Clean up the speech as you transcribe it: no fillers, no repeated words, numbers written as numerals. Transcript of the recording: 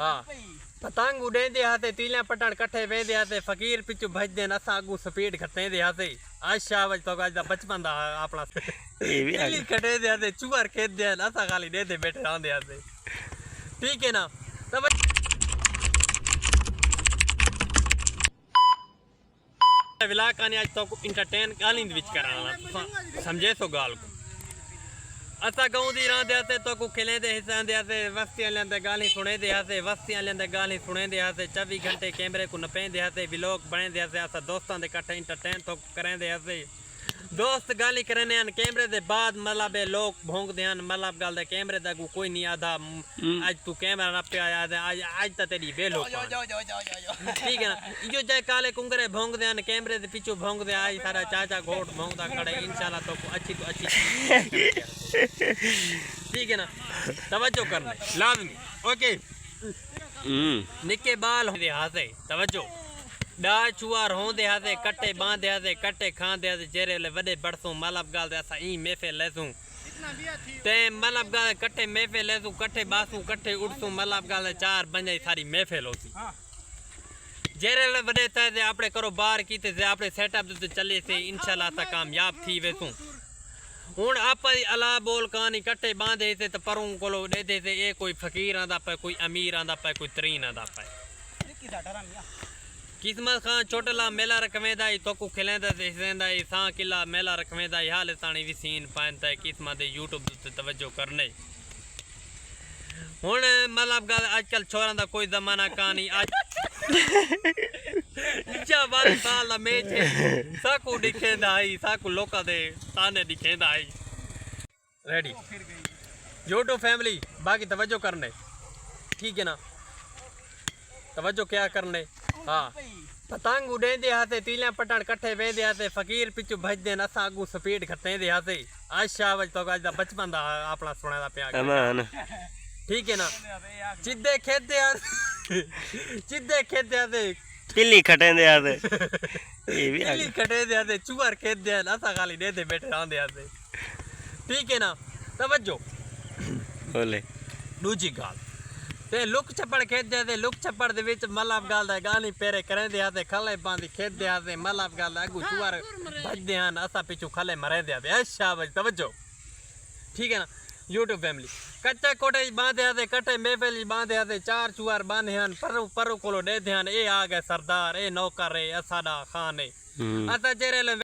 हाँ पतंग उड़ेंदे हाथे तीलियां पटण कट्ठे वेंदे हाथे फकीर पिछू भजदे न असां अगू स्पीड खटेंदे हाथे अच्छा वज तो अज दा बचपन दा अपना ये भी तीली खटेंदे हाथे चूर खेददे न असां खाली देदे बैठे रहंदे हाथे ठीक है ना तब विलाकानी आज तो इंटरटेन गालिंद विच कराना समझे सो गाल को असा गाँव दी रहंदे हाथे तो को खिलेंदे हिसांदे हाथे वस्ती वाले अंदर गाली सुनेंदे हाथे वस्ती वाले अंदर गाली सुनेंदे हाथे 24 घंटे कैमरे को नपेंदे हाथे व्लॉग बनेंदे हाथे असा दोस्तां दे इकट्ठे इंटरटेन तो करेंदे हाथे दोस्त गाली करने हैं कैमरे दे बाद मतलब लोग भोंकदे हैं मतलब गल दे कैमरे दा कोई नहीं आधा आज तू कैमरा ना पे आया आज आज ता तेरी बेलो ठीक है ना यो जाए काले कुंगरे भोंकदे हैं कैमरे दे पीछे भोंकदे आज सारा चाचा घोट भोंकदा खड़े इंशाल्लाह तो अच्छी ठीक है ना तवज्जो करना लाजमी ओके निके बाल होंदे हाथे तवज्जो डा चुआर होंदे हाथे कट्टे बांधे हाथे कट्टे खांदे हाथे जेरे ले वडे बड़सू मतलब गाल दे असा ई मेफे लेसू ते मतलब गाल कट्टे मेफे लेसू कट्टे बासू कट्टे उड़सू मतलब गाल चार बंजे सारी मेफे लोसी जेरे ले वडे ते आपणे करो बार कीते से आपणे सेटअप ते चले से इंशाल्लाह असा कामयाब थी वेसू हुण आप अला बोल कहानी कट्टे बांधे से तो परों कोलो देदे से ए कोई फकीर आंदा पे कोई अमीर आंदा पे कोई तरीन आंदा पे किस्मत खां छोटला मेला रखवेंदा तो को खिलेंदा से हिसेंदा सा किला मेला रखवेंदा हाल साणी भी सीन पांदा किस्मत दे यूट्यूब ते तवज्जो करने हुण मतलब गल आजकल छोरां दा कोई जमाना कहानी आज जा बार साल मैच साकू दिखेंदा आई साकू लोका दे ताने दिखेंदा आई रेडी यूट्यूब फैमिली बाकी तवज्जो करने ठीक है ना तवज्जो क्या करने हाँ पतंग उड़ेंदे हाथे तीलियां पटण कट्ठे वेंदे हाथे फकीर पिछू भजदे न असां अगू स्पीड खटेंदे हाथे अच्छा वज तो अज दा बचपन दा अपना सुना दा पिया अमान ठीक है ना चिद्दे खेदे हाथे पिल्ली खटेंदे हाथे ये भी पिल्ली खटेंदे हाथे चूर खेददे न असां खाली देदे बैठे रहंदे हाथे ठीक है ना तवज्जो बोले दूजी गाल ते लुक छप्पड़ खेददे हाथे लुक छप्पड़ दे विच मतलब गल दा गानी पेरे करेंदे हाथे खले बांधी खेददे हाथे मतलब गल अगू चूर भजदे हन असां पिछू खले मरेंदे हाथे अच्छा वज तवज्जो ठीक है ना यूट्यूब फैमिली कच्चे कोटे बांधे हाथे कट्टे महफिल बांधे हाथे चार चूर बांधे हन परो कोलो देदे हन ए आ गए सरदार ए नौकर ए असाडा खान ए असा जेरे